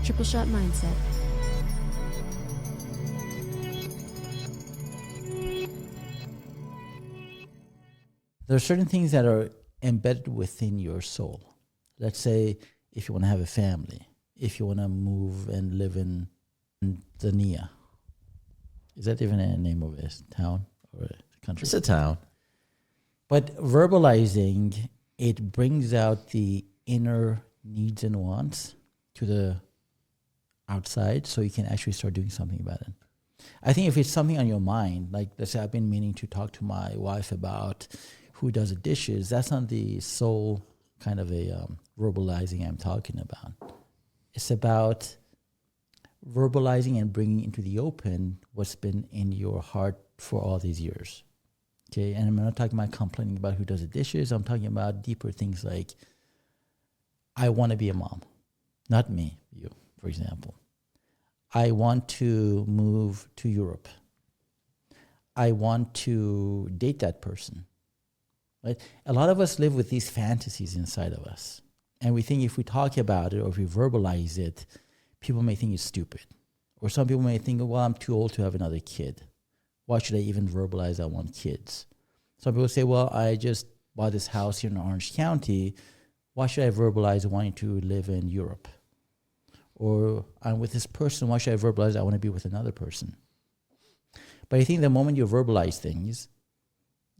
Triple Shot Mindset. There are certain things that are embedded within your soul. Let's say if you want to have a family, if you want to move and live in Tanzania. Is that even a name of a town or a country? It's a town. But verbalizing, it brings out the inner needs and wants to the outside so you can actually start doing something about it. I think if it's something on your mind, like let's say I've been meaning to talk to my wife about who does the dishes, that's not the sole kind of a verbalizing I'm talking about. It's about verbalizing and bringing into the open what's been in your heart for all these years. Okay, and I'm not talking about complaining about who does the dishes. I'm talking about deeper things like, I want to be a mom. Not me, you, for example. I want to move to Europe. I want to date that person. Right? A lot of us live with these fantasies inside of us. And we think if we talk about it or if we verbalize it, people may think it's stupid. Or some people may think, well, I'm too old to have another kid. Why should I even verbalize I want kids? Some people say, well, I just bought this house here in Orange County. Why should I verbalize wanting to live in Europe? Or I'm with this person. Why should I verbalize I want to be with another person? But I think the moment you verbalize things,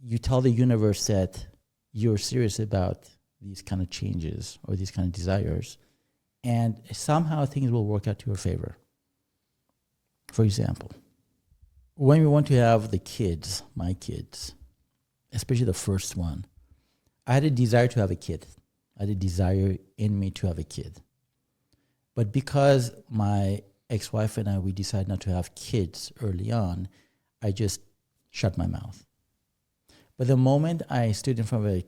you tell the universe that you're serious about these kind of changes or these kind of desires, and somehow things will work out to your favor. For example, when we want to have the kids, my kids, especially the first one, I had a desire to have a kid. I had a desire in me to have a kid. But because my ex-wife and I, we decided not to have kids early on, I just shut my mouth. But the moment I stood in front of a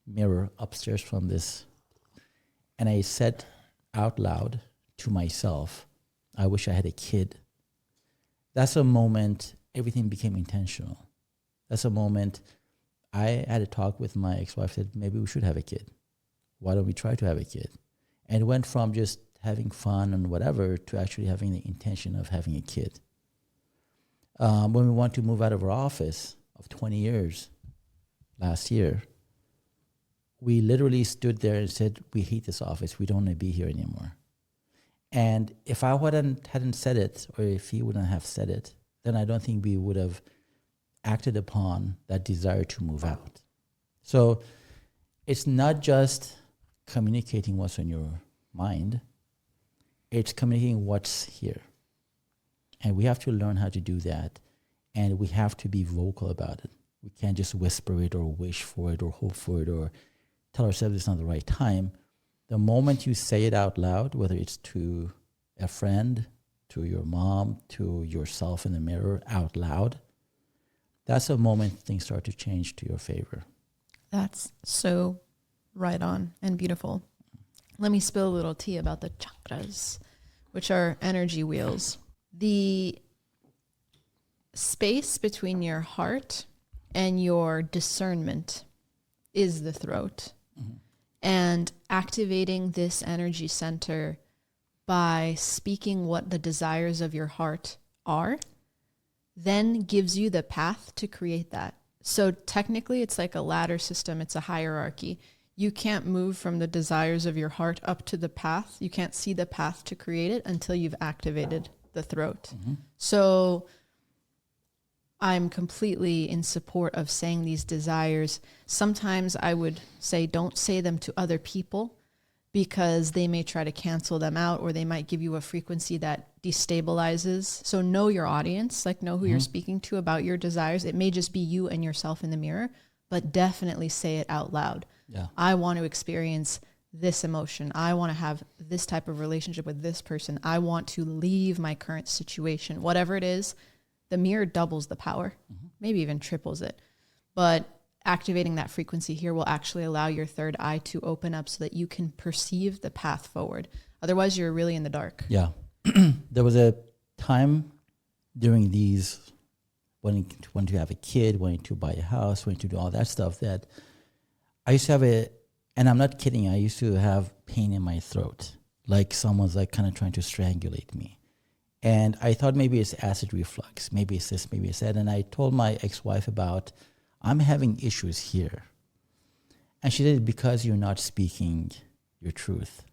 mirror upstairs from this, and I said out loud to myself, I wish I had a kid, that's a moment everything became intentional. That's a moment I had a talk with my ex-wife, said, maybe we should have a kid. Why don't we try to have a kid? And it went from just having fun and whatever to actually having the intention of having a kid. When we want to move out of our office of 20 years last year, we literally stood there and said, we hate this office. We don't want to be here anymore. And if I hadn't said it, or if he wouldn't have said it, then I don't think we would have acted upon that desire to move out. So it's not just communicating what's on your mind. It's communicating what's here. And we have to learn how to do that. And we have to be vocal about it. We can't just whisper it or wish for it or hope for it or tell ourselves it's not the right time. The moment you say it out loud, whether it's to a friend, to your mom, to yourself in the mirror out loud, that's a moment things start to change to your favor. That's so right on and beautiful. Let me spill a little tea about the chakras, which are energy wheels. The space between your heart and your discernment is the throat. Mm-hmm. And activating this energy center by speaking what the desires of your heart are, then gives you the path to create that. So technically it's like a ladder system. It's a hierarchy. You can't move from the desires of your heart up to the path. You can't see the path to create it until you've activated the throat. Mm-hmm. So I'm completely in support of saying these desires. Sometimes I would say don't say them to other people because they may try to cancel them out, or they might give you a frequency that destabilizes. So know your audience, like know who you're speaking to about your desires. It may just be you and yourself in the mirror, but definitely say it out loud. Yeah. I want to experience this emotion. I want to have this type of relationship with this person. I want to leave my current situation. Whatever it is, the mirror doubles the power, maybe even triples it. But activating that frequency here will actually allow your third eye to open up so that you can perceive the path forward. Otherwise, you're really in the dark. Yeah. There was a time during these, wanting to have a kid, wanting to buy a house, wanting to do all that stuff, that I used to have and I'm not kidding, I used to have pain in my throat. like someone's like kind of trying to strangulate me. And I thought maybe it's acid reflux, maybe it's this, maybe it's that. And I told my ex-wife about, I'm having issues here. And she said, because you're not speaking your truth.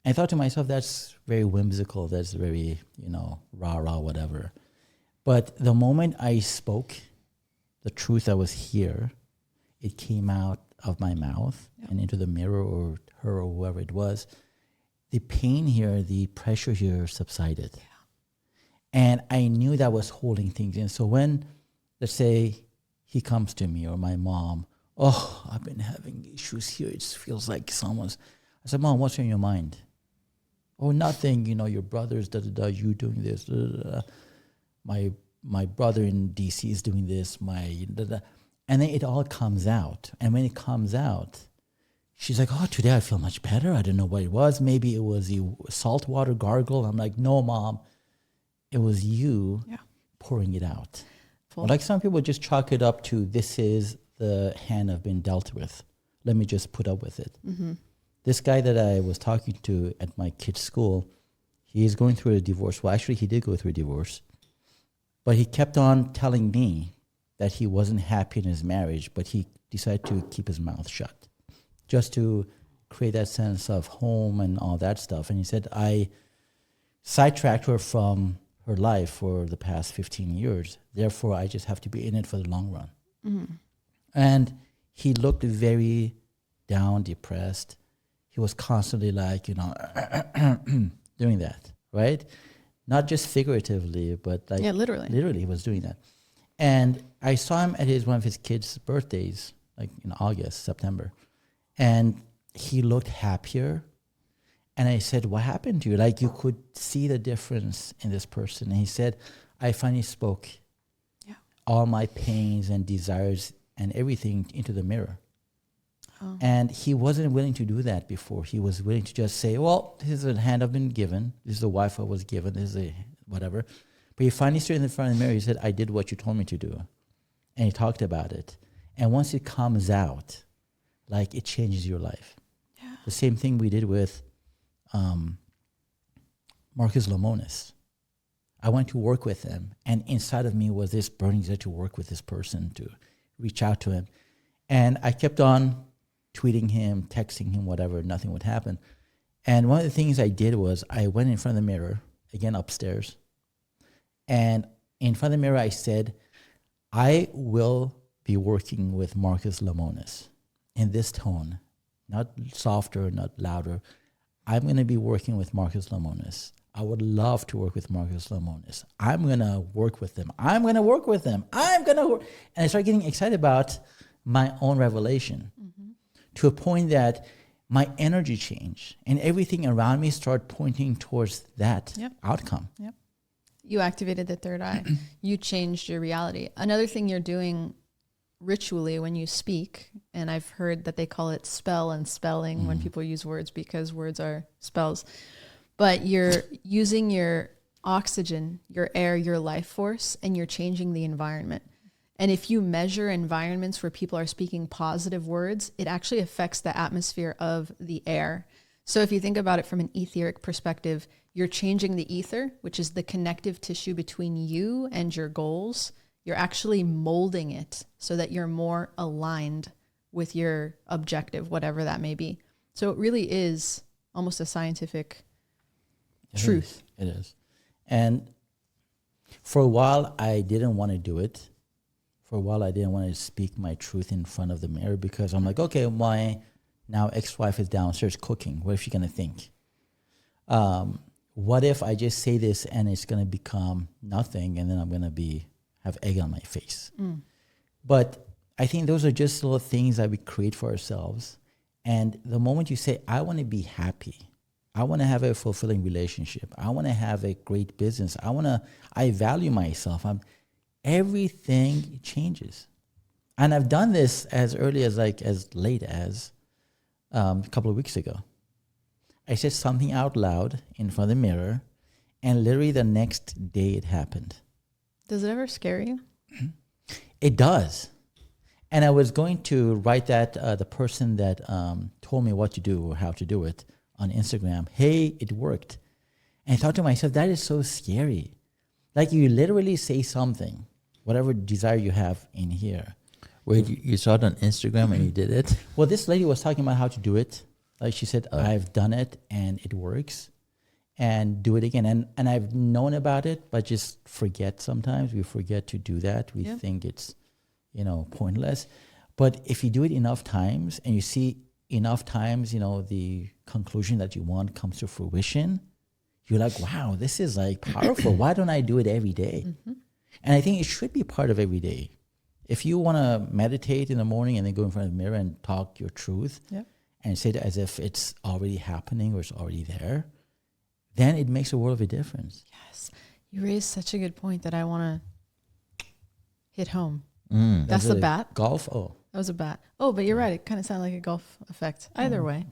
I thought to myself, that's very whimsical, that's very, rah, whatever. But the moment I spoke the truth that was here, it came out of my mouth and into the mirror or her or whoever it was. The pain here, the pressure here subsided. Yeah. And I knew that was holding things in. So when, let's say, he comes to me or my mom, oh, I've been having issues here. It feels like someone's... I said, Mom, what's in your mind? Oh, nothing. Your brother's you doing this. My brother in DC is doing this. And then it all comes out. And when it comes out, she's like, oh, today I feel much better. I don't know what it was. Maybe it was the saltwater gargle. I'm like, no, Mom. It was you pouring it out. Like some people just chalk it up to, this is the hand I've been dealt with. Let me just put up with it. Mm-hmm. This guy that I was talking to at my kid's school, he is going through a divorce. Well, actually, he did go through a divorce. But he kept on telling me that he wasn't happy in his marriage, but he decided to keep his mouth shut just to create that sense of home and all that stuff. And he said, I sidetracked her from her life for the past 15 years. Therefore, I just have to be in it for the long run. Mm-hmm. And he looked very down, depressed. He was constantly like, doing that, right? Not just figuratively, but like literally he was doing that. And I saw him at one of his kids' birthdays, like in August, September. And he looked happier. And I said, what happened to you? Like, you could see the difference in this person. And he said, I finally spoke all my pains and desires and everything into the mirror. Oh. And he wasn't willing to do that before. He was willing to just say, well, this is a hand I've been given. This is the wife I was given. This is a whatever. But he finally stood in the front of the mirror. He said, I did what you told me to do. And he talked about it. And once it comes out, like, it changes your life. Yeah. The same thing we did with Marcus Lemonis. I went to work with him, and inside of me was this burning desire to work with this person, to reach out to him. And I kept on tweeting him, texting him, whatever, nothing would happen. And one of the things I did was I went in front of the mirror, again upstairs, and in front of the mirror I said, I will be working with Marcus Lemonis in this tone, not softer, not louder. I'm going to be working with Marcus Lemonis. I would love to work with Marcus Lemonis. I'm going to work with them. I'm going to work with them. I'm going to work. And I started getting excited about my own revelation to a point that my energy changed and everything around me started pointing towards that outcome. Yep. You activated the third eye. You changed your reality. Another thing you're doing ritually when you speak, and I've heard that they call it spell and spelling when people use words because words are spells, but you're using your oxygen, your air, your life force, and you're changing the environment. And if you measure environments where people are speaking positive words, it actually affects the atmosphere of the air. So if you think about it from an etheric perspective, you're changing the ether, which is the connective tissue between you and your goals. You're actually molding it so that you're more aligned with your objective, whatever that may be. So it really is almost a scientific truth. It is. And for a while, I didn't want to do it. For a while, I didn't want to speak my truth in front of the mirror because I'm like, okay, my now ex-wife is downstairs cooking. What is she going to think? What if I just say this and it's going to become nothing and then I'm going to have egg on my face? But I think those are just little things that we create for ourselves. And the moment you say, I want to be happy, I want to have a fulfilling relationship, I want to have a great business, I value myself, everything changes. And I've done this as early as as late as a couple of weeks ago. I said something out loud in front of the mirror, and literally the next day it happened. Does it ever scare you? It does. And I was going to write that the person that told me what to do or how to do it on Instagram, hey, it worked. And I thought to myself, that is so scary. Like you literally say something, whatever desire you have in here. Wait, you saw it on Instagram and you did it? Well, this lady was talking about how to do it. Like she said, I've done it and it works. And do it again. And I've known about it, but just forget sometimes. We forget to do that. We think it's, pointless. But if you do it enough times and you see enough times, the conclusion that you want comes to fruition, you're like, wow, this is like powerful. Why don't I do it every day? Mm-hmm. And I think it should be part of every day. If you want to meditate in the morning and then go in front of the mirror and talk your truth and say it as if it's already happening or it's already there, then it makes a world of a difference. Yes. You raised such a good point that I want to hit home. That's the bat. Golf? Oh. That was a bat. Oh, but you're right. It kind of sounded like a golf effect. Either way.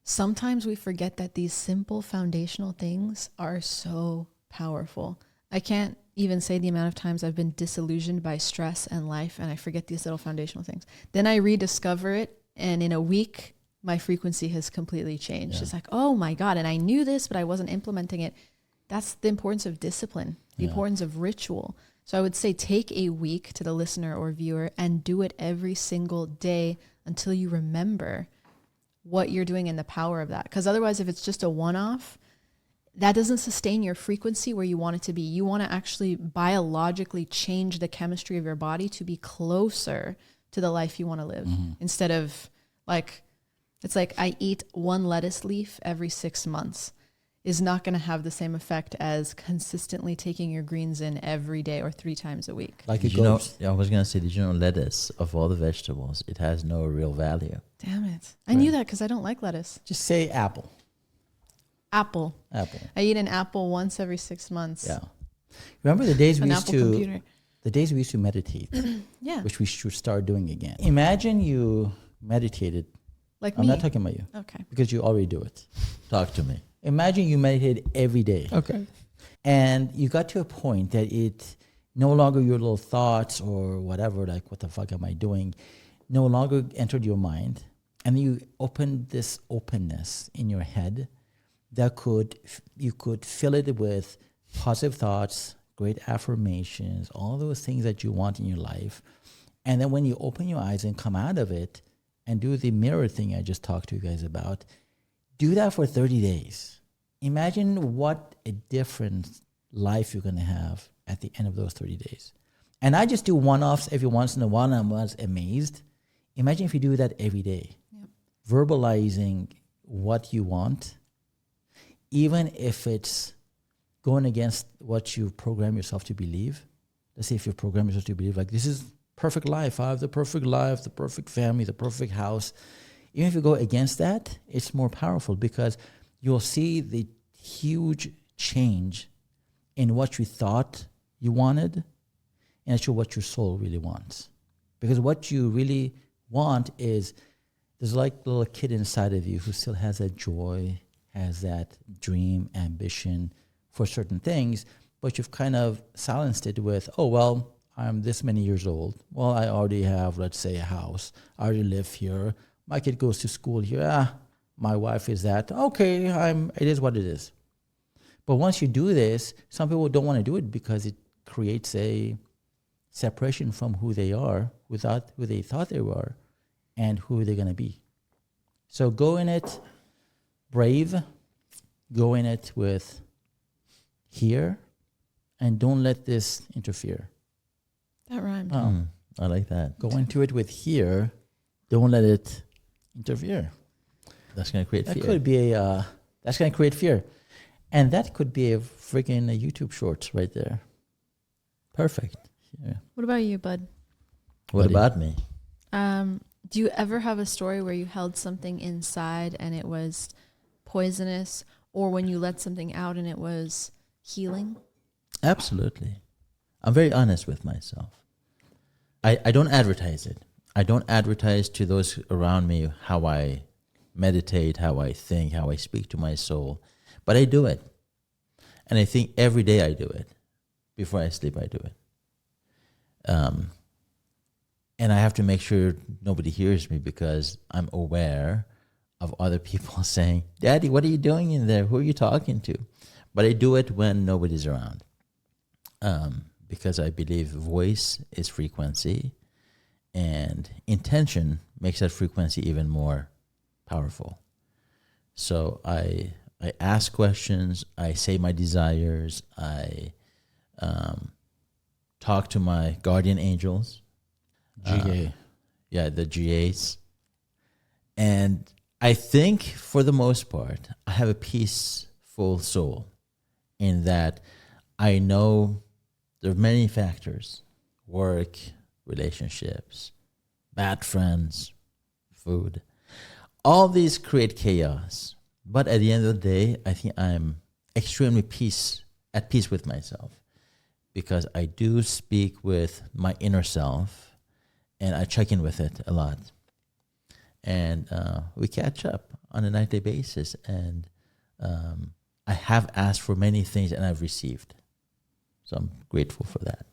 Sometimes we forget that these simple foundational things are so powerful. I can't even say the amount of times I've been disillusioned by stress and life, and I forget these little foundational things. Then I rediscover it, and in a week, my frequency has completely changed. It's like, oh my God, and I knew this, but I wasn't implementing it. That's the importance of discipline, the importance of ritual. So I would say take a week to the listener or viewer and do it every single day until you remember what you're doing and the power of that. Because otherwise, if it's just a one-off, that doesn't sustain your frequency where you want it to be. You want to actually biologically change the chemistry of your body to be closer to the life you want to live. Instead of it's like I eat one lettuce leaf every 6 months is not going to have the same effect as consistently taking your greens in every day or 3 times a week. Like I was going to say, did you know lettuce, of all the vegetables, it has no real value? Damn it. I knew that because I don't like lettuce. Just say apple. Apple. I eat an apple once every 6 months. Yeah. Remember the days we used to meditate, which we should start doing again. Imagine you meditated. Like I'm me. not talking about you. Okay. Because you already do it. Talk to me. Imagine you meditate every day. Okay. And you got to a point that it no longer your little thoughts or whatever, like what the fuck am I doing, no longer entered your mind. And you opened this openness in your head that you could fill it with positive thoughts, great affirmations, all those things that you want in your life. And then when you open your eyes and come out of it and do the mirror thing I just talked to you guys about, do that for 30 days. Imagine what a different life you're going to have at the end of those 30 days. And I just do one-offs every once in a while, and I was amazed. Imagine if you do that every day. Yep. Verbalizing what you want, even if it's going against what you program yourself to believe. Let's say if you program yourself to believe, like, this is perfect life. I have the perfect life, the perfect family, the perfect house. Even if you go against that, it's more powerful because you'll see the huge change in what you thought you wanted and actually what your soul really wants. Because what you really want is, there's like a little kid inside of you who still has that joy, has that dream, ambition for certain things, but you've kind of silenced it with, oh, well, I'm this many years old. Well, I already have, let's say, a house. I already live here. My kid goes to school here. My wife is that. Okay, it is what it is. But once you do this, some people don't want to do it because it creates a separation from who they are, without who they thought they were, and who they're going to be. So go in it brave, go in it with here, and don't let this interfere. That rhymed. I like that. Go into it with here, don't let it interfere. That's going to create fear. That's going to create fear. And that could be a freaking YouTube shorts right there. Perfect. Yeah. What about you, bud? What about me? Do you ever have a story where you held something inside and it was poisonous, or when you let something out and it was healing? Absolutely. I'm very honest with myself. I don't advertise it. I don't advertise to those around me how I meditate, how I think, how I speak to my soul. But I do it. And I think every day I do it. Before I sleep, I do it. And I have to make sure nobody hears me because I'm aware of other people saying, Daddy, what are you doing in there? Who are you talking to? But I do it when nobody's around, because I believe voice is frequency, and intention makes that frequency even more powerful. So I ask questions, I say my desires, I talk to my guardian angels. GA. The GAs. And I think for the most part, I have a peaceful soul in that I know there are many factors: work, relationships, bad friends, food. All these create chaos. But at the end of the day, I think I'm extremely at peace with myself, because I do speak with my inner self and I check in with it a lot. And we catch up on a nightly basis. And I have asked for many things and I've received. So I'm grateful for that.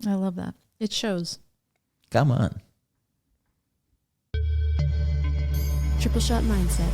I love that. It shows. Come on. Triple Shot Mindset.